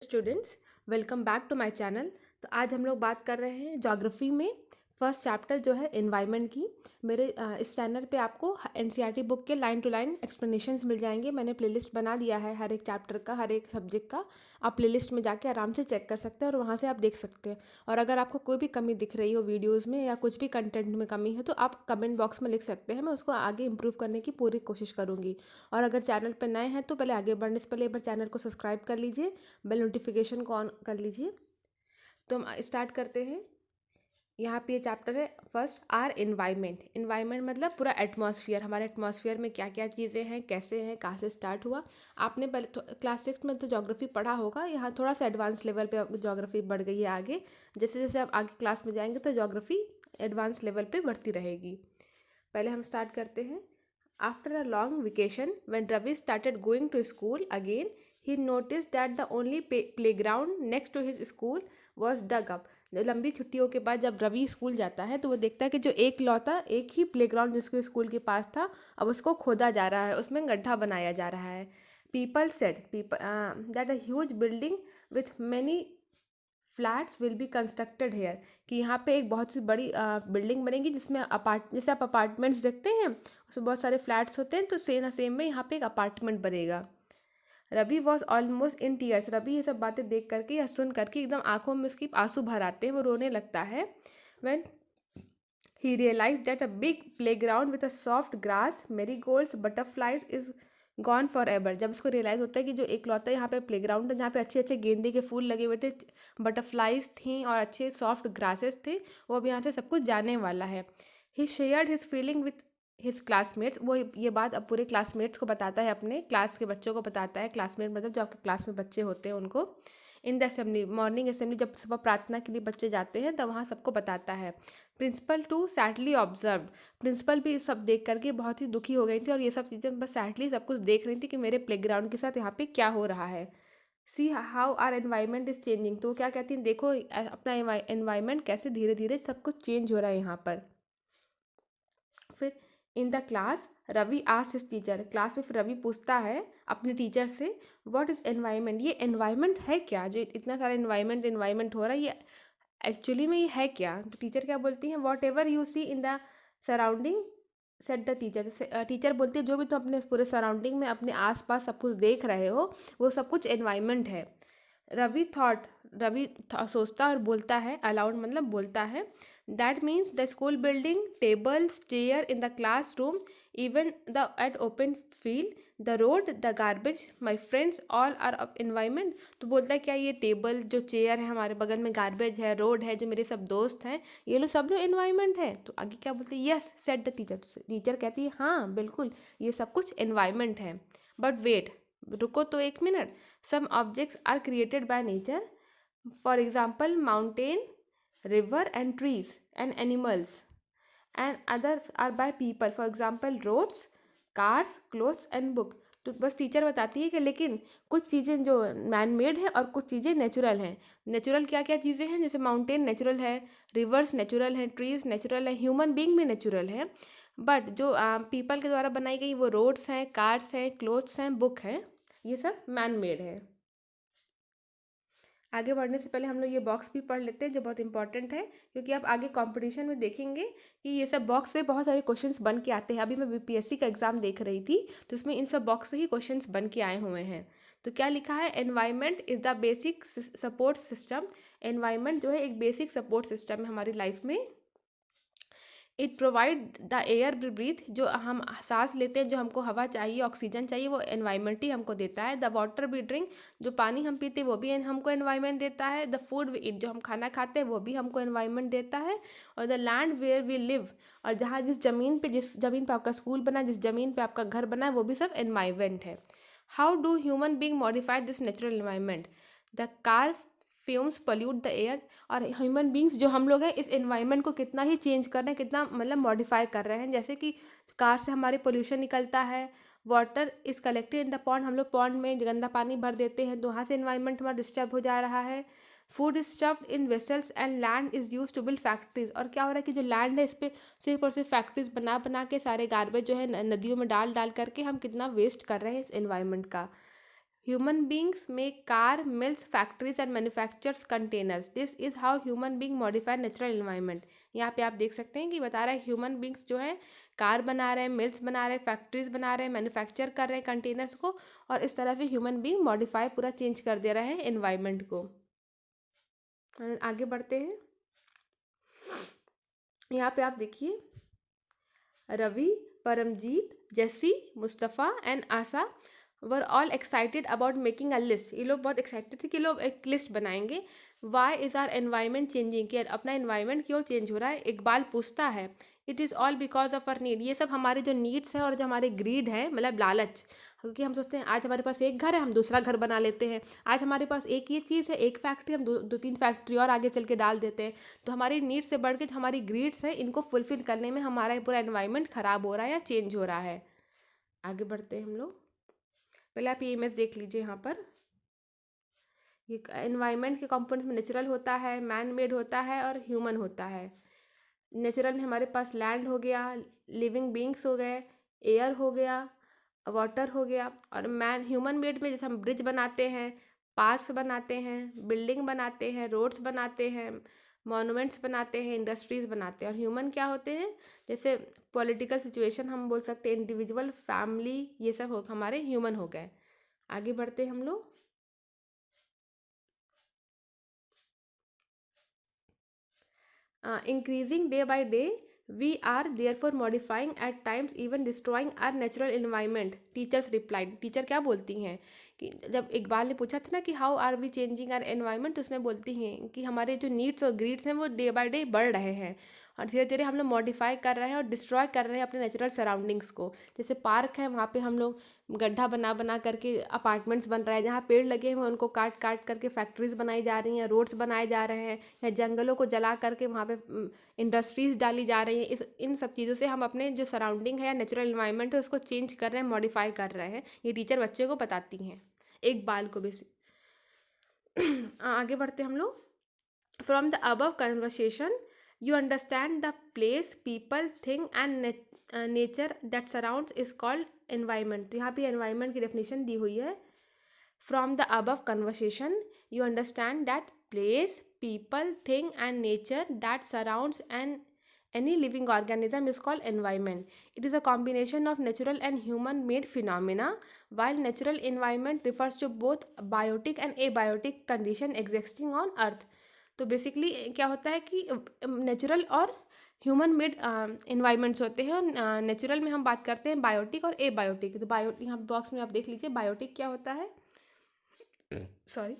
Students, welcome back to my channel. तो आज हम लोग बात कर रहे हैं ज्योग्राफी में फर्स्ट चैप्टर जो है एनवायरनमेंट की। मेरे इस चैनल पे आपको एनसीईआरटी बुक के लाइन टू लाइन एक्सप्लेनेशंस मिल जाएंगे। मैंने प्लेलिस्ट बना दिया है हर एक चैप्टर का, हर एक सब्जेक्ट का। आप प्लेलिस्ट में जाके आराम से चेक कर सकते हैं और वहाँ से आप देख सकते हैं। और अगर आपको कोई भी कमी दिख रही हो वीडियोज़ में या कुछ भी कंटेंट में कमी है तो आप कमेंट बॉक्स में लिख सकते हैं। मैं उसको आगे इम्प्रूव करने की पूरी कोशिश करूँगी। और अगर चैनल पर नए हैं तो पहले आगे बढ़ने से पहले एक बार चैनल को सब्सक्राइब कर लीजिए, बेल नोटिफिकेशन को ऑन कर लीजिए। तो हम स्टार्ट करते हैं। यहाँ पे ये चैप्टर है फर्स्ट, आर एनवायरनमेंट। एनवायरनमेंट मतलब पूरा एटमॉस्फेयर, हमारे एटमॉस्फेयर में क्या क्या चीज़ें हैं, कैसे हैं, कहाँ से स्टार्ट हुआ। आपने पहले क्लास 6 में तो ज्योग्राफी पढ़ा होगा। यहाँ थोड़ा सा एडवांस लेवल पे ज्योग्राफी बढ़ गई है आगे। जैसे जैसे आप आगे क्लास में जाएंगे तो ज्योग्राफी एडवांस लेवल पे बढ़ती रहेगी। पहले हम स्टार्ट करते हैं। After a long vacation, when Ravi started going to school again, he noticed that the only playground next to his school was dug up. जब लंबी छुट्टियों के बाद जब रवि स्कूल जाता है तो वो देखता है कि जो एक ही प्लेग्राउंड जिसके स्कूल के पास था, अब उसको खोदा जा रहा है, उसमें गड्ढा बनाया जा रहा है। People said that a huge building with many flats will be constructed here, कि यहाँ पे एक बहुत सी बड़ी बिल्डिंग बनेगी जिसमें जैसे आप अपार्टमेंट्स देखते हैं उसमें बहुत सारे फ्लैट्स होते हैं, तो सेम में यहाँ पे एक अपार्टमेंट बनेगा। Ravi was almost in tears. Ravi ये सब बातें देख करके या सुन करके एकदम आंखों में उसकी आंसू भर आते हैं, वो रोने लगता है। When he realise that a big playground with a soft grass, marigolds, butterflies is gone forever. जब उसको रियलाइज़ होता है कि जो एकलौता यहाँ पे प्लेग्राउंड है जहाँ पे अच्छे अच्छे गेंदे के फूल लगे हुए थे, बटरफ्लाइज थी और अच्छे सॉफ्ट ग्रासेस थे, वो अब यहाँ से सब कुछ जाने वाला है। He shared his feeling with his classmates. वो ये बात अब पूरे क्लासमेट्स को बताता है, अपने क्लास के बच्चों को बताता है। क्लासमेट मतलब जो आपके क्लास में बच्चे होते हैं उनको। In the assembly, morning assembly, जब सुबह प्रार्थना के लिए बच्चे जाते हैं तब वहाँ सबको बताता है। Principal to sadly observe. Principal भी सब देख करके बहुत ही दुखी हो गई थी और ये सब चीज़ें बस सैडली सब कुछ देख रही थी कि मेरे प्लेग्राउंड के साथ यहाँ पे क्या हो रहा है। See how our environment is changing. तो वो क्या कहती हैं, देखो अपना एनवायरनमेंट कैसे धीरे धीरे सब कुछ चेंज हो रहा है यहाँ पर। फिर in the class Ravi asked his teacher. Class में फिर रवि पूछता है अपने टीचर से, व्हाट इज़ एनवायरनमेंट। ये एनवायरनमेंट है क्या, जो इतना सारा एनवायरनमेंट हो रहा है, ये एक्चुअली में ये है क्या। तो टीचर क्या बोलती हैं, whatever you see in the surrounding said the teacher. Teacher बोलती है जो भी तुम अपने पूरे सराउंडिंग में अपने आसपास सब कुछ देख रहे हो वो सब कुछ एनवायरनमेंट है। रवि थॉट, सोचता और बोलता है, अलाउड मतलब बोलता है, that means the school building, tables, chair in the class room, even the at open field, the road, the garbage, my friends, all are of environment. तो बोलता है क्या ये टेबल जो चेयर है, हमारे बगल में गार्बेज है, रोड है, जो मेरे सब दोस्त हैं, ये लोग सब लोग एनवायरमेंट है। तो आगे क्या बोलते हैं, yes said the teacher. Teacher कहती है हाँ बिल्कुल ये सब कुछ एनवायरमेंट है। बट वेट, रुको तो एक minute, some objects are created by nature, for example mountain, river and trees and animals, and others are by people, for example roads, cars, clothes and book. तो बस टीचर बताती है कि लेकिन कुछ चीज़ें जो मैन मेड है और कुछ चीज़ें नेचुरल हैं। नेचुरल क्या क्या चीज़ें हैं, जैसे माउंटेन नेचुरल है, रिवर्स नेचुरल है, ट्रीज नेचुरल है, ह्यूमन बीइंग भी नेचुरल है। बट जो पीपल के द्वारा बनाई गई वो रोड्स हैं, कार्स हैं, क्लोथ्स हैं, बुक हैं, ये सब मैन मेड है। आगे बढ़ने से पहले हम लोग ये बॉक्स भी पढ़ लेते हैं जो बहुत इंपॉर्टेंट है, क्योंकि आप आगे कंपटीशन में देखेंगे कि ये सब बॉक्स से बहुत सारे क्वेश्चंस बन के आते हैं। अभी मैं बीपीएससी का एग्जाम देख रही थी तो उसमें इन सब बॉक्स से ही क्वेश्चंस बन के आए हुए हैं। तो क्या लिखा है, environment is the basic support system. Environment जो है एक बेसिक सपोर्ट सिस्टम है हमारी लाइफ में। It provide the air we breathe, जो हम सांस लेते हैं, जो हमको हवा चाहिए, ऑक्सीजन चाहिए, वो एनवायरनमेंट ही हमको देता है। द वाटर वी ड्रिंक, जो पानी हम पीते हैं वो भी हमको एनवायरनमेंट देता है। द फूड वी ईट, जो हम खाना खाते हैं वो भी हमको एनवायरनमेंट देता है। और the land where we live, और जहाँ जिस ज़मीन पे आपका स्कूल बना, जिस ज़मीन पे आपका घर बना है, वो भी सब एनवायरनमेंट है। How do human being modify this natural environment. The car fumes pollute the air, और ह्यूमन बींग्स जो हम लोग हैं इस एनवायरनमेंट को कितना ही चेंज कर रहे हैं, कितना मतलब मॉडिफाई कर रहे हैं। जैसे कि कार से हमारे पोल्यूशन निकलता है, water is collected in the pond, हम लोग पॉन्ड में गंदा पानी भर देते हैं तो वहाँ से एनवायरनमेंट हमारा डिस्टर्ब हो जा रहा है। Food is stuffed in vessels and land is use to build factories, और क्या हो रहा है कि जो लैंड है इस पर सिर्फ और सिर्फ फैक्ट्रीज बना बना के सारे गार्बेज जो है नदियों में डाल डाल करके हम कितना वेस्ट कर रहे हैं इस एनवायरनमेंट का। Human beings make car, mills, factories and manufactures containers. This is how human being modify natural environment. यहाँ पे आप देख सकते हैं कि बता रहा है ह्यूमन बींग्स जो है कार बना रहे हैं, मिल्स बना रहे हैं, फैक्ट्रीज बना रहे हैं, मैन्युफैक्चर कर रहे हैं कंटेनर्स को, और इस तरह से ह्यूमन बींग मॉडिफाई पूरा चेंज कर दे रहे हैं एनवायरनमेंट को। आगे बढ़ते हैं। यहाँ पे आप देखिए Ravi, Paramjeet, Jessie, Mustafa and Asha were all excited about making a list. ये लोग बहुत एक्साइटेड थे कि लोग एक लिस्ट बनाएंगे। Why is our environment changing, कि अपना एनवायरमेंट क्यों चेंज हो रहा है। इकबाल पूछता है it is all because of our need. ये सब हमारे जो नीड्स हैं और जो हमारे ग्रीड है, मतलब लालच, क्योंकि हम सोचते हैं आज हमारे पास एक घर है, हम दूसरा घर बना लेते हैं। आज हमारे पास एक ये चीज़ है, एक फैक्ट्री, हम दो तीन फैक्ट्री और आगे चल के डाल देते हैं। तो हमारी नीड से बढ़ के जो हमारी ग्रीड्स हैं, इनको फुलफिल करने में हमारा पूरा एनवायरनमेंट ख़राब हो रहा है या चेंज हो रहा है। आगे बढ़ते हैं हम लोग। पहले आप ये इमेज देख लीजिए। यहाँ पर ये एनवायरनमेंट के कंपोनेंट्स में नेचुरल होता है, मैन मेड होता है और ह्यूमन होता है। नेचुरल में हमारे पास लैंड हो गया, लिविंग बींग्स हो गए, एयर हो गया, वाटर हो गया, और मैन ह्यूमन मेड में जैसे हम ब्रिज बनाते हैं, पार्क्स बनाते हैं, बिल्डिंग बनाते हैं, रोड्स बनाते हैं, मॉन्यूमेंट्स बनाते हैं, इंडस्ट्रीज बनाते हैं। और ह्यूमन क्या होते हैं, जैसे पॉलिटिकल सिचुएशन हम बोल सकते हैं, इंडिविजुअल, फैमिली, ये सब हो हमारे ह्यूमन हो गए। आगे बढ़ते हैं हम लोग। Increasing day by day, we are therefore modifying at times even destroying our natural environment, teachers replied। Teacher क्या बोलती हैं कि जब इकबाल ने पूछा था ना कि how are we changing our environment, तो उसमें बोलती हैं कि हमारे जो नीड्स और ग्रीड्स हैं वो डे बाय डे बढ़ रहे हैं और धीरे धीरे हम लोग मॉडिफाई कर रहे हैं और डिस्ट्रॉय कर रहे हैं अपने नेचुरल सराउंडिंग्स को। जैसे पार्क है, वहाँ पे हम लोग गड्ढा बना बना करके अपार्टमेंट्स बन रहे हैं, जहाँ पेड़ लगे हुए उनको काट काट करके फैक्ट्रीज बनाई जा रही हैं, रोड्स बनाए जा रहे हैं, या जंगलों को जला करके वहाँ पे इंडस्ट्रीज डाली जा रही हैं। इन सब चीज़ों से हम अपने जो सराउंडिंग है या नेचुरल एनवायरनमेंट है उसको चेंज कर रहे हैं, मॉडिफाई कर रहे हैं। ये टीचर बच्चे को बताती हैं, एक बाल को बेसिक। आगे बढ़ते हम लोग। From the above conversation you understand the place, people, thing and nature that surrounds is called environment। यहाँ पे environment की definition दी हुई है। From the above conversation you understand that place, people, thing and nature that surrounds any living organism is called environment। It is a combination of natural and human made phenomena, while natural environment refers to both biotic and abiotic condition existing on earth। तो basically क्या होता है कि natural और human made environments होते हैं, और natural में हम बात करते हैं बायोटिक और एबायोटिक। तो बायो यहाँ बॉक्स में आप देख लीजिए बायोटिक क्या होता है। Sorry,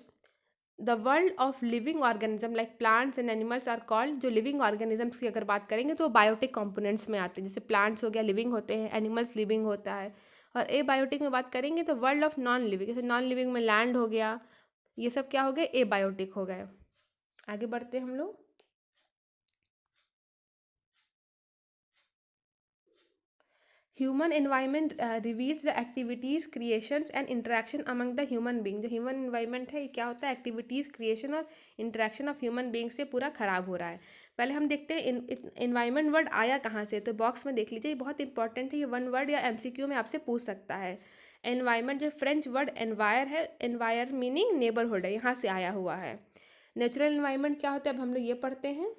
the world of living organism like plants and animals are called. जो लिविंग ऑर्गेनिजम्स की अगर बात करेंगे तो बायोटिक कंपोनेंट्स में आते हैं, जैसे प्लांट्स हो गया लिविंग होते हैं, एनिमल्स लिविंग होता है। और एबायोटिक में बात करेंगे तो वर्ल्ड ऑफ नॉन लिविंग, जैसे नॉन लिविंग में लैंड हो गया, ये सब क्या हो गए, एबायोटिक हो गए। आगे बढ़ते हम लोग। Human environment reveals the activities, creations and interaction among the human being. जो ह्यूमन एनवायरनमेंट है ये क्या होता है, एक्टिविटीज़, क्रिएशन और इंटरेक्शन ऑफ ह्यूमन बींग से पूरा खराब हो रहा है। पहले हम देखते हैं एनवायरनमेंट वर्ड आया कहाँ से। तो बॉक्स में देख लीजिए, बहुत इंपॉर्टेंट है ये वन वर्ड, या एमसीक्यू में आपसे पूछ सकता है। एनवायरनमेंट जो फ्रेंच वर्ड एनवायर है, एनवायर मीनिंग नेबरहुड है, यहाँ से आया हुआ है। नेचुरल एनवायरनमेंट क्या होता है, अब हम लोग ये पढ़ते हैं।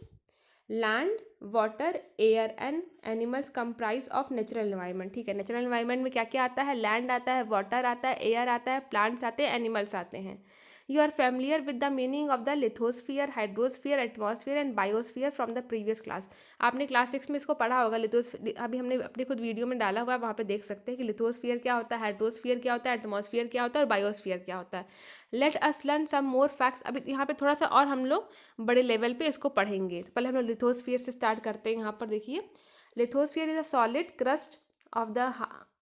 Land, water, air and animals comprise of natural environment. ठीक है, नेचुरल एनवायरनमेंट में क्या क्या आता है, लैंड आता है, वाटर आता है, एयर आता है, प्लांट्स आते हैं, एनिमल्स आते हैं। You are familiar with the meaning of the lithosphere, hydrosphere, atmosphere and biosphere from the previous class. आपने क्लास 6 में इसको पढ़ा होगा। लिथोस्फियर अभी हमने अपनी खुद वीडियो में डाला हुआ है, वहाँ पे देख सकते हैं कि लिथोस्फियर क्या होता है, हाइड्रोस्फियर क्या होता है, एटमॉस्फियर क्या होता है और बायोस्फियर क्या होता है। Let us learn some more facts. अभी यहाँ पे थोड़ा सा और हम लोग बड़े लेवल पे इसको पढ़ेंगे। तो पहले हम लोग लिथोस्फियर से स्टार्ट करते हैं। यहाँ पर देखिए, lithosphere is a solid crust of the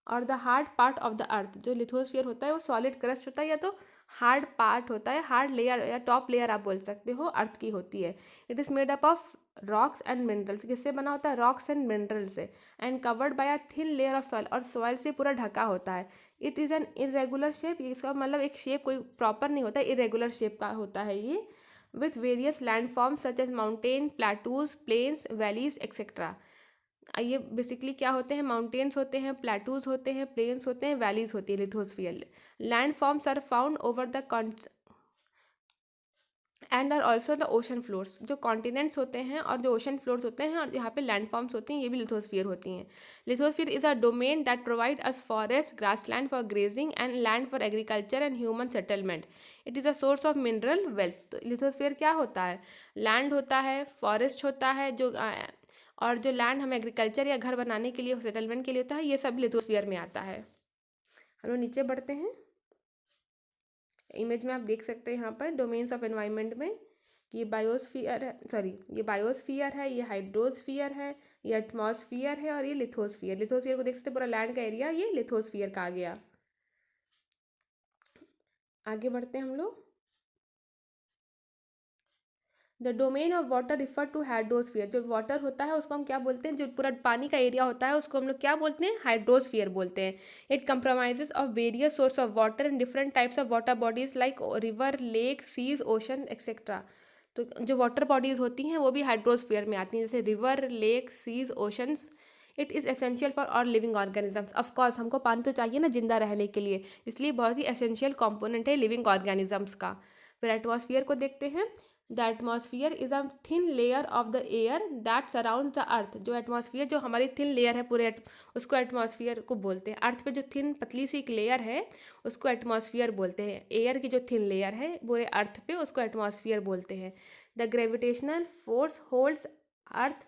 और the hard part of the earth. जो लिथोस्फियर होता है वो सॉलिड क्रस्ट होता है या तो हार्ड पार्ट होता है, हार्ड लेयर या टॉप लेयर आप बोल सकते हो, अर्थ की होती है। It is made up of rocks and minerals. किससे बना होता है, रॉक्स एंड मिनरल से। And covered by a thin layer of soil, और सॉइल से पूरा ढका होता है। It is an irregular shape. इसका मतलब एक शेप कोई प्रॉपर नहीं होता, इरेगुलर शेप का होता है ये। With various land forms such as mountain, plateaus, plains, valleys etcetera. ये बेसिकली क्या होते हैं, माउंटेन्स होते हैं, प्लेटूज होते हैं, प्लेन्स होते हैं, वैलीज होती है lithosphere. Land forms are found over the and are also the ocean floors. जो कॉन्टिनेंट्स होते हैं और जो ओशन फ्लोर्स होते हैं और यहाँ पे लैंड फॉर्म्स होती हैं, ये भी लिथोस्फीयर होती हैं। Lithosphere is a domain that provide us forest, grassland for grazing and land for agriculture and human settlement. It is a source of mineral wealth. तो लिथोस्फीयर क्या होता है, लैंड होता है, फॉरेस्ट होता है जो और जो लैंड हमें एग्रीकल्चर या घर बनाने के लिए, सेटलमेंट के लिए होता है, ये सब लिथोस्फीयर में आता है। हम लोग नीचे बढ़ते हैं। इमेज में आप देख सकते हैं यहाँ पर डोमेन्स ऑफ एनवायरनमेंट में कि ये बायोस्फीयर है, सॉरी ये बायोस्फीयर है, ये हाइड्रोस्फीयर है, ये एटमॉस्फियर है और ये लिथोस्फीयर। लिथोस्फीयर को देख सकते हैं, पूरा लैंड का एरिया ये लिथोस्फीयर का आ गया। आगे बढ़ते हैं हम लोग। The domain of water refer to hydrosphere. जो वाटर होता है उसको हम क्या बोलते हैं, जो पूरा पानी का एरिया होता है उसको हम लोग क्या बोलते हैं, हाइड्रोस्फीयर बोलते हैं। It compromises of various source of water and different types of water bodies like river, lake, seas, ocean etcetera. तो जो वाटर बॉडीज होती हैं वो भी हाइड्रोस्फीयर में आती हैं, जैसे river, lake, seas, oceans. It is essential for all living organisms. Of course हमको पानी तो चाहिए ना जिंदा रहने के लिए, इसलिए बहुत ही एसेंशियल कॉम्पोनेंट है लिविंग ऑर्गेनिजम्स का। फिर एटमॉस्फियर को देखते हैं। The atmosphere is a thin layer of the air that surround the earth. जो एटमॉस्फियर, जो हमारी थिन लेयर है पूरे उसको एटमॉस्फियर को बोलते हैं। अर्थ पे जो थिन पतली सी एक लेयर है उसको एटमॉस्फियर बोलते हैं। एयर की जो थिन लेयर है पूरे अर्थ पे उसको एटमॉस्फियर बोलते हैं। The gravitational force holds earth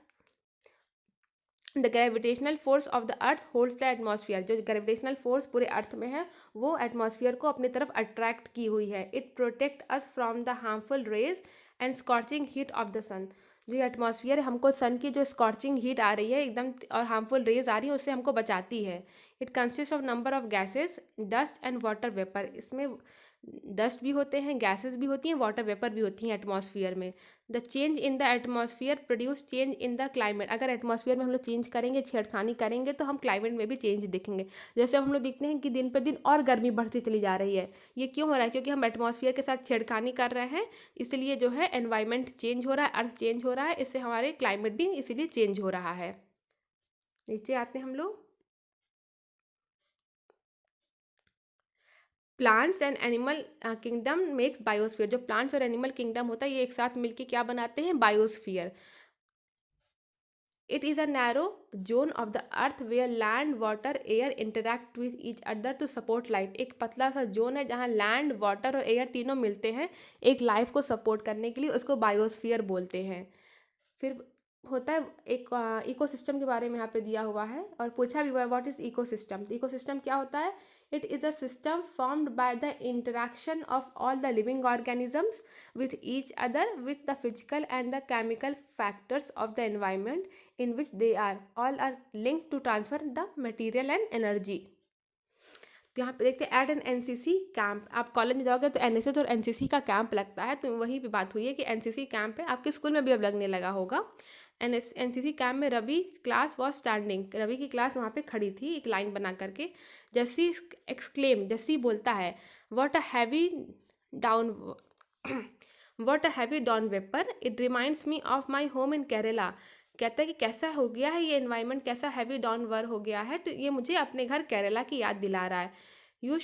the gravitational force of the earth holds the atmosphere. जो ग्रेविटेशनल फोर्स पूरे अर्थ में है वो एटमॉस्फियर को अपनी तरफ अट्रैक्ट की हुई है। It protect us from the harmful rays and scorching heat of the sun. जो एटमॉस्फियर है हमको सन की जो स्कॉर्चिंग हीट आ रही है एकदम और हार्मफुल रेज आ रही है उससे हमको बचाती है। It consist of number of gases, dust and water vapour. इसमें डस्ट भी होते हैं, गैसेस भी होती हैं, वाटर वेपर भी होती हैं एटमॉस्फियर में। The change in the atmosphere produce change in the climate. अगर एटमॉस्फियर में हम लोग चेंज करेंगे, छेड़खानी करेंगे तो हम क्लाइमेट में भी चेंज दिखेंगे। जैसे हम लोग देखते हैं कि दिन पर दिन और गर्मी बढ़ती चली जा रही है। ये क्यों हो रहा है, क्योंकि हम एटमॉस्फियर के साथ छेड़खानी कर रहे हैं, इसलिए जो है एनवायरनमेंट चेंज हो रहा है, अर्थ चेंज हो रहा है, इससे हमारे क्लाइमेट भी इसीलिए चेंज हो रहा है। नीचे आते हैं हम लोग। Plants and animal kingdom makes biosphere. जो प्लांट्स और एनिमल किंगडम होता है ये एक साथ मिलके क्या बनाते हैं, biosphere. It is a narrow zone of the earth where land, water, air interact with each other to support life. एक पतला सा जोन है जहाँ लैंड, वाटर और एयर तीनों मिलते हैं एक लाइफ को सपोर्ट करने के लिए, उसको बायोस्फीयर बोलते हैं। फिर होता है एक इकोसिस्टम के बारे में यहाँ पे दिया हुआ है और पूछा भी हुआ है व्हाट इज इकोसिस्टम। इकोसिस्टम क्या होता है, it is a system formed by the interaction of all the living organisms with each other with the physical and the chemical factors of the environment in which they are all are linked to transfer the material and energy। तो यहाँ पे देखते हैं eight N NCC camp. आप college में जाओगे तो NSS और एनसीसी का कैंप लगता है, तो वही पे बात हुई है कि एनसीसी कैंप है, आपके स्कूल में भी अब लगने लगा होगा। एनसीसी कैंप में Ravi class was standing. Ravi की क्लास वहाँ पे खड़ी थी एक लाइन बना करके। जैसी एक्सक्लेम, जैसी बोलता है what a heavy down what a heavy down vapour, it reminds me of my home in Kerala. कहता है कि कैसा हो गया है ये एनवायरनमेंट, कैसा हैवी डाउन वर हो गया है, तो ये मुझे अपने घर केरला की याद दिला रहा है। You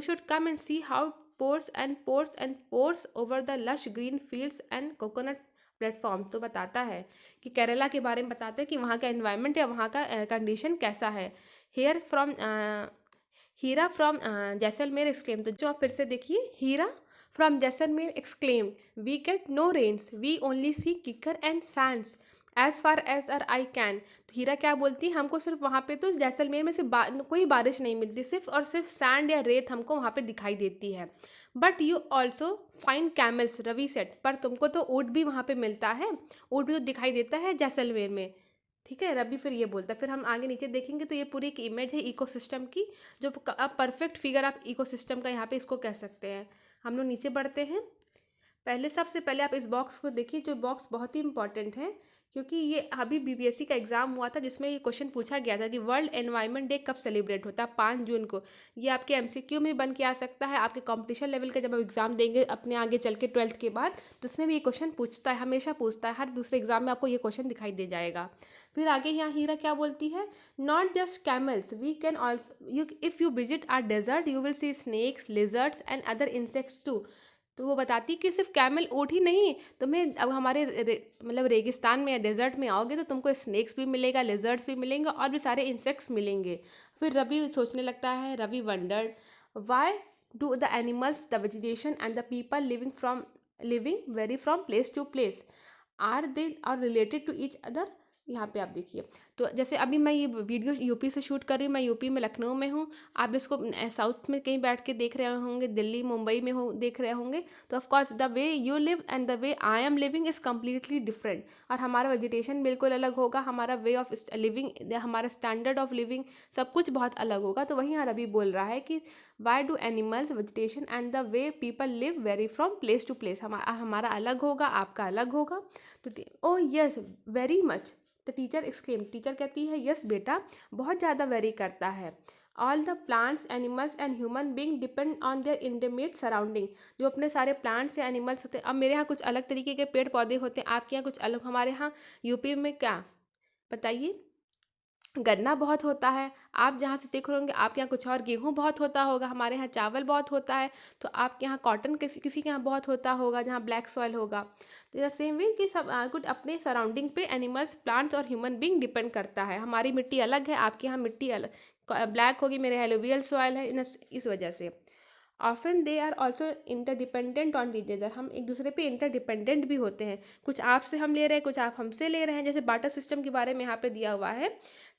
should come and see how pores and pores and pores over the lush green fields and coconut platforms. तो बताता है कि केरला के बारे में बताता है कि वहाँ का एनवायरनमेंट या वहाँ का कंडीशन कैसा है। Here from Heera from Jaisalmer exclaim. तो जो आप फिर से देखिए, Heera from Jaisalmer exclaim we get no rains, we only see kikar and sands as far as our eye can. तो हीरा क्या बोलती है, हमको सिर्फ वहाँ पे तो जैसलमेर में से कोई बारिश नहीं मिलती, सिर्फ और सिर्फ सैंड या रेत हमको वहाँ पे दिखाई देती है। But you also find camels, Ravi said, पर तुमको तो ऊँट भी वहाँ पे मिलता है, ऊँट भी तो दिखाई देता है जैसलमेर में। ठीक है, रवि फिर ये बोलता है। फिर हम आगे नीचे देखेंगे तो ये पूरी एक इमेज है इकोसिस्टम की, जो परफेक्ट फिगर आप इकोसिस्टम का यहाँ पे इसको कह सकते हैं। हम लोग नीचे बढ़ते हैं। पहले सबसे पहले आप इस बॉक्स को देखिए, जो बॉक्स बहुत ही इंपॉर्टेंट है, क्योंकि ये अभी बीपीएससी का एग्जाम हुआ था जिसमें ये क्वेश्चन पूछा गया था कि वर्ल्ड एनवायरनमेंट डे कब सेलिब्रेट होता है, 5 जून को। ये आपके एमसीक्यू में बन के आ सकता है, आपके कंपटीशन लेवल का जब आप एग्जाम देंगे अपने आगे चल के 12th के बाद, तो उसमें भी ये क्वेश्चन पूछता है, हमेशा पूछता है, हर दूसरे एग्जाम में आपको ये क्वेश्चन दिखाई दे जाएगा। फिर आगे यहाँ हीरा क्या बोलती है, not just camels we can also you if you visit our desert you will see snakes lizards and other insects too. तो वो बताती कि सिर्फ कैमल ऊँट ही नहीं, तुम्हें अब हमारे मतलब रेगिस्तान में या डेजर्ट में आओगे तो तुमको स्नेक्स भी मिलेगा, लिजर्ड्स भी मिलेंगे और भी सारे इंसेक्ट्स मिलेंगे। फिर रवि सोचने लगता है, Ravi wondered why do the animals the vegetation and the people living vary from place to place are they are related to each other. यहाँ पे आप देखिए, तो जैसे अभी मैं ये वीडियो यूपी से शूट कर रही हूँ, मैं यूपी में लखनऊ में हूँ, आप इसको साउथ में कहीं बैठ के देख रहे होंगे, दिल्ली मुंबई में हो देख रहे होंगे, तो of course the way you live and the way I am living is completely different. और हमारा वेजिटेशन बिल्कुल अलग होगा, हमारा वे ऑफ लिविंग, हमारा स्टैंडर्ड ऑफ लिविंग सब कुछ बहुत अलग होगा। तो वहीं यहाँ रवि बोल रहा है कि why do animals vegetation and the way people live vary from place to place, हमारा अलग होगा, आपका अलग होगा। तो oh yes very much the teacher exclaim, teacher कहती है यस बेटा, बहुत ज़्यादा वेरी करता है। All the plants animals and human being depend on their intermediate surrounding, जो अपने सारे प्लांट्स या एनिमल्स होते हैं, अब मेरे यहाँ कुछ अलग तरीके के पेड़ पौधे होते हैं, आपके यहाँ कुछ अलग, हमारे यहाँ यूपी में क्या बताइए, गन्ना बहुत होता है, आप जहाँ से देख रहे होंगे आपके यहाँ कुछ और, गेहूँ बहुत होता होगा, हमारे यहाँ चावल बहुत होता है, तो आपके यहाँ कॉटन किसी के यहाँ बहुत होता होगा जहाँ ब्लैक सॉइल होगा। तो सेम वे कि सब कुछ अपने सराउंडिंग पे एनिमल्स प्लांट्स और ह्यूमन बींग डिपेंड करता है। हमारी मिट्टी अलग है, आपके यहाँ मिट्टी अलग ब्लैक होगी, मेरे एलोवियल सॉइल है, इस वजह से। Often they are also interdependent on each other, हम एक दूसरे पे इंटरडिपेंडेंट भी होते हैं, कुछ आपसे हम ले रहे हैं, कुछ आप हमसे ले रहे हैं। जैसे बाटर सिस्टम के बारे में यहाँ पे दिया हुआ है,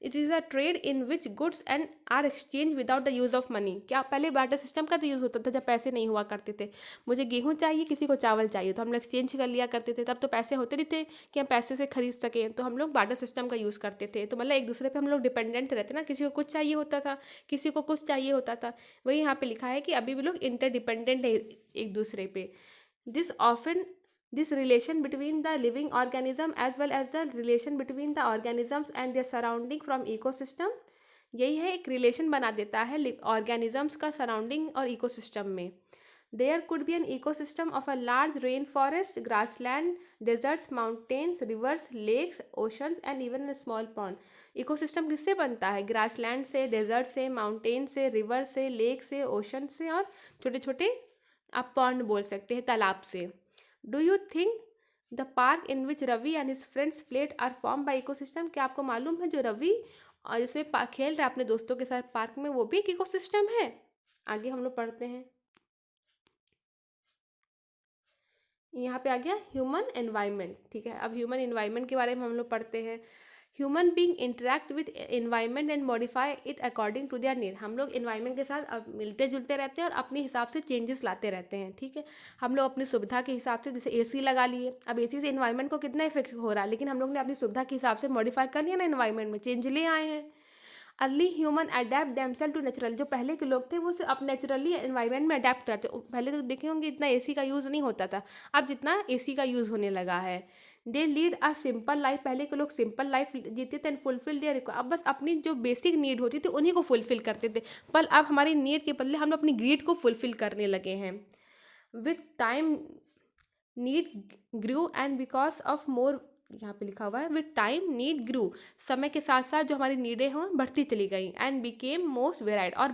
it is a trade in which goods and are exchange without the use of money. क्या पहले बाटर सिस्टम का तो यूज़ होता था जब पैसे नहीं हुआ करते थे, मुझे गेहूँ चाहिए, किसी को चावल चाहिए, तो हम लोग एक्सचेंज कर लिया करते थे, तब तो पैसे होते नहीं थे कि हम पैसे से खरीद सकें, तो हम लोग बाटर सिस्टम का यूज़ करते थे। तो मतलब एक दूसरे पे हम लोग डिपेंडेंट रहते ना, किसी को कुछ चाहिए होता था, किसी को कुछ चाहिए होता था। वही यहाँ पे लिखा है कि अभी भी लोग इंटरडिपेंडेंट है एक दूसरे पे। This often this relation between the living organism as well as the relation between the organisms and their surrounding from ecosystem, यही है एक रिलेशन बना देता है ऑर्गेनिजम्स का सराउंडिंग और इकोसिस्टम में। There could be an ecosystem of a large rain forest, grassland, deserts, mountains, rivers, lakes, oceans and even a small pond. Ecosystem किससे बनता है, ग्रासलैंड से, डेजर्ट से, माउंटेन से, रिवर से, लेक से, ओशन से और छोटे छोटे आप पॉन्ड बोल सकते हैं, तालाब से। Do you think the park in which Ravi and his friends played are form by ecosystem, क्या आपको मालूम है जो रवि और जिसमें खेल रहे अपने दोस्तों के साथ पार्क में, वो भी एक इकोसिस्टम है। आगे हम लोग पढ़ते हैं, यहाँ पे आ गया ह्यूमन एनवायरनमेंट। ठीक है, अब ह्यूमन एनवायरनमेंट के बारे में हम लोग पढ़ते हैं। Human being interact with environment and modify it according to their need, हम लोग एनवायरनमेंट के साथ अब मिलते जुलते रहते हैं और अपने हिसाब से चेंजेस लाते रहते हैं। ठीक है, हम लोग अपनी सुविधा के हिसाब से, जैसे एसी लगा लिए, अब एसी से एनवायरनमेंट को कितना इफेक्ट हो रहा है, लेकिन हम लोग ने अपनी सुविधा के हिसाब से मॉडिफाई कर लिया ना, एनवायरनमेंट में चेंज ले आए हैं। Early human adapt themself to natural, जो पहले के लोग थे वो सिर्फ अब नेचुरली एनवायरनमेंट में अडेप्ट करते, पहले तो देखे होंगे इतना एसी का यूज़ नहीं होता था, अब जितना एसी का यूज़ होने लगा है। They lead a simple life, पहले के लोग सिंपल लाइफ जीते थे एंड फुलफिल देयर, अब बस अपनी जो बेसिक नीड होती थी उन्हीं को फुलफिल करते थे, पर अब हमारी नीड के बदले हम लोग अपनी ग्रीड को फुलफिल करने लगे हैं। With time need grew and because of more, यहाँ पे लिखा हुआ है विथ टाइम नीड ग्रू, समय के साथ साथ जो हमारी नीडें हों बढ़ती चली गई, एंड बिकेम मोस्ट वेराइड, और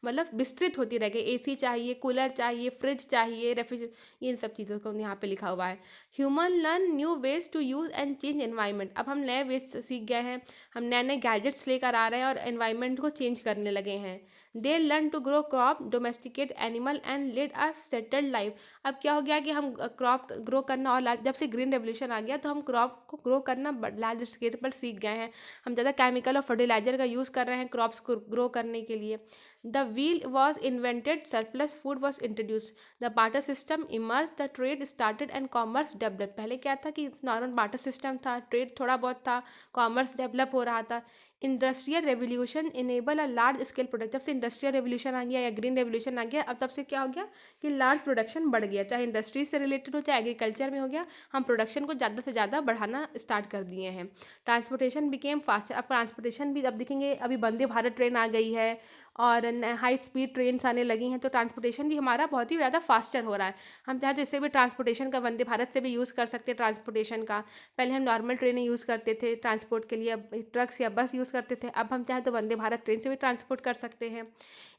मतलब विस्तृत होती रह गई, एसी चाहिए, कूलर चाहिए, फ्रिज चाहिए, रेफ्रिजरेटर, इन सब चीज़ों को यहाँ पे लिखा हुआ है। Human learn new ways to use and change environment, अब हम नए वेज सीख गए हैं, हम नए नए गैजेट्स लेकर आ रहे हैं और एनवायरनमेंट को चेंज करने लगे हैं। They learn to grow crop, domesticate animal and led a settled life, अब क्या हो गया कि हम क्रॉप ग्रो करना, और जब से ग्रीन रेवोल्यूशन आ गया तो हम क्रॉप को ग्रो करना लार्ज स्केल पर सीख गए हैं, हम ज़्यादा केमिकल और फर्टिलाइजर का यूज़ कर रहे हैं क्रॉप्स को ग्रो करने के लिए। The wheel was invented, surplus food was introduce, the barter system emerge, the trade started and commerce develop, पहले क्या था कि नॉर्मल बार्टर सिस्टम था, ट्रेड थोड़ा बहुत था, कॉमर्स डेवलप हो रहा था। Industrial revolution enable a large scale product, जब से इंडस्ट्रियल रेवोल्यूशन आ गया या ग्रीन रेवोल्यूशन आ गया, अब तब से क्या हो गया कि लार्ज प्रोडक्शन बढ़ गया, चाहे इंडस्ट्री से रिलेटेड हो चाहे एग्रीकल्चर में हो गया, हम प्रोडक्शन को ज़्यादा से ज़्यादा बढ़ाना स्टार्ट कर दिए हैं। ट्रांसपोर्टेशन बिकेम फास्टर, अब ट्रांसपोर्टेशन भी अब देखेंगे, अभी वंदे भारत ट्रेन आ गई है और हाई स्पीड ट्रेन्स आने लगी हैं, तो ट्रांसपोर्टेशन भी हमारा बहुत ही ज़्यादा फास्टर हो रहा है। हम चाहे तो इससे भी ट्रांसपोर्टेशन का वंदे भारत से भी यूज़ कर सकते हैं ट्रांसपोर्टेशन का। पहले हम नॉर्मल ट्रेनें यूज़ करते थे ट्रांसपोर्ट के लिए, अब ट्रक्स या बस यूज़ करते थे, अब हम चाहे तो वंदे भारत ट्रेन से भी ट्रांसपोर्ट कर सकते हैं।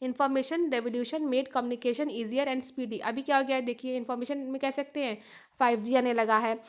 Information revolution made communication easier and speedy, अभी क्या हो गया है देखिए, इन्फॉर्मेशन में कह सकते हैं 5G आने लगा है,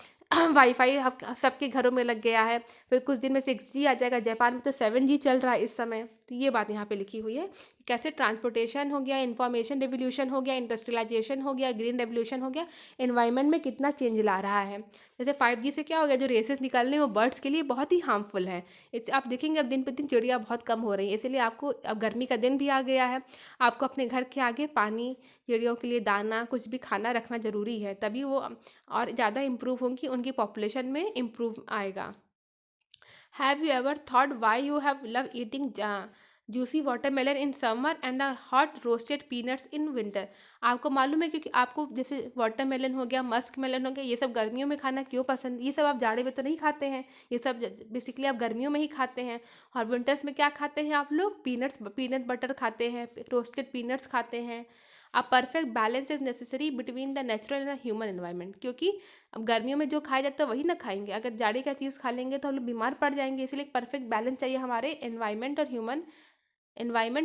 वाईफाई सबके घरों में लग गया है, फिर कुछ दिन में 6G आ जाएगा, जापान में तो 7G चल रहा है इस समय। तो ये बात यहाँ पे लिखी हुई है कि कैसे ट्रांसपोर्टेशन हो गया, इन्फॉर्मेशन रेवोल्यूशन हो गया, इंडस्ट्रियलाइजेशन हो गया, ग्रीन रेवोल्यूशन हो गया, एनवायरनमेंट में कितना चेंज ला रहा है। जैसे 5G से क्या हो गया, जो रेसेस निकल रहे हैं वो बर्ड्स के लिए बहुत ही हार्मफुल है। इस आप देखेंगे अब दिन पर दिन चिड़िया बहुत कम हो रही है, इसीलिए आपको अब गर्मी का दिन भी आ गया है, आपको अपने घर के आगे पानी, चिड़ियों के लिए दाना, कुछ भी खाना रखना ज़रूरी है, तभी वो और ज़्यादा इम्प्रूव होंगी, उनकी पॉपुलेशन में इम्प्रूव आएगा। Have you ever thought why you have love eating juicy watermelon in summer and hot roasted peanuts in winter, आपको मालूम है क्योंकि आपको जैसे वाटरमेलन हो गया, मस्क मेलन हो गया, ये सब गर्मियों में खाना क्यों पसंद, ये सब आप जाड़े में तो नहीं खाते हैं, ये सब बेसिकली आप गर्मियों में ही खाते हैं। और विंटर्स में क्या खाते हैं आप लोग, पीनट बटर खाते हैं, रोस्टेड पीनट्स खाते हैं। A perfect balance is necessary between the natural and human environment, क्योंकि अब गर्मियों में जो खाया जाता है वही ना खाएंगे, अगर जाड़े का चीज़ खा लेंगे तो हम लोग बीमार पड़ जाएंगे, इसलिए एक परफेक्ट बैलेंस चाहिए हमारे एनवायरनमेंट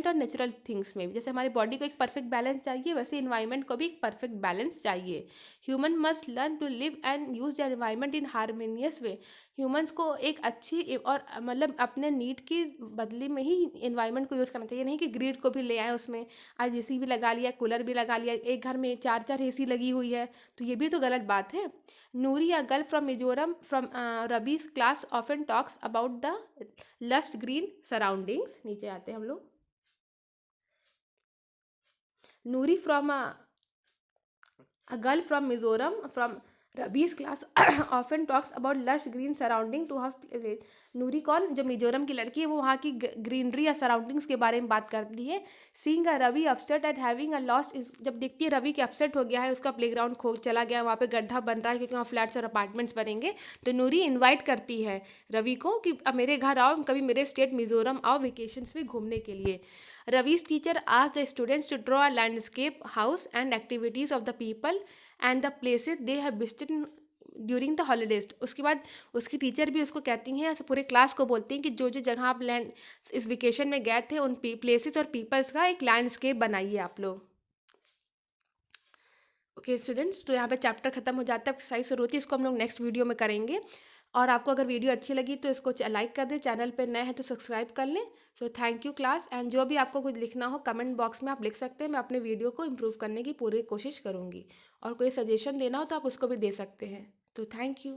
और नेचुरल थिंग्स में भी। जैसे हमारी बॉडी को एक परफेक्ट बैलेंस चाहिए, वैसे एनवायरनमेंट को भी एक परफेक्ट बैलेंस चाहिए। Human must learn to live and use the environment in harmonious way, humans को एक अच्छी और मतलब अपने नीड की बदले में ही एनवायरनमेंट को यूज़ करना चाहिए, नहीं कि ग्रिड को भी ले आए उसमें, आज एसी भी लगा लिया, कूलर भी लगा लिया, एक घर में 4-4 एसी लगी हुई है, तो ये भी तो गलत बात है। Noori, a girl from Mizoram from Rabi's class often talks about the lush green surroundings, नीचे आते हैं हम लोग। Noori from a girl from Mizoram from Rabi's class often talks about lush green surrounding to her village। नूरी कौन, जो मिजोरम की लड़की है, वो वहाँ की ग्रीनरी या सराउंडिंग्स के बारे में बात करती है। Seeing a Ravi upset at having a lost, जब देखती है रवि के अपसेट हो गया है, उसका प्लेग्राउंड खो चला गया, वहाँ पे गड्ढा बन रहा है क्योंकि वहाँ फ्लैट्स और अपार्टमेंट्स बनेंगे, तो नूरी इन्वाइट करती है रवि को कि अब मेरे घर आओ, कभी मेरे स्टेट मिजोरम आओ वेकेशंस में घूमने के लिए। रवि's teacher asked the students to draw a landscape, house and activities of the people and the places they have visited during the holidays. उसके बाद उसकी टीचर भी उसको कहती हैं, पूरे क्लास को बोलती हैं कि जो जो जगह आप लैंड इस वेकेशन में गए थे उन प्लेसेस और पीपल्स का एक लैंडस्केप बनाइए आप लोग। ओके स्टूडेंट्स, तो यहाँ पे चैप्टर खत्म हो जाता है, एक्सरसाइज शुरू होती है, इसको हम लोग नेक्स्ट वीडियो में करेंगे। और आपको अगर वीडियो अच्छी लगी तो इसको लाइक कर दें, चैनल पे नए हैं तो सब्सक्राइब कर लें। So thank you class, and जो भी आपको कुछ लिखना हो कमेंट बॉक्स में आप लिख सकते हैं, मैं अपने वीडियो को इम्प्रूव करने की पूरी कोशिश करूँगी, और कोई सजेशन देना हो तो आप उसको भी दे सकते हैं। तो थैंक यू।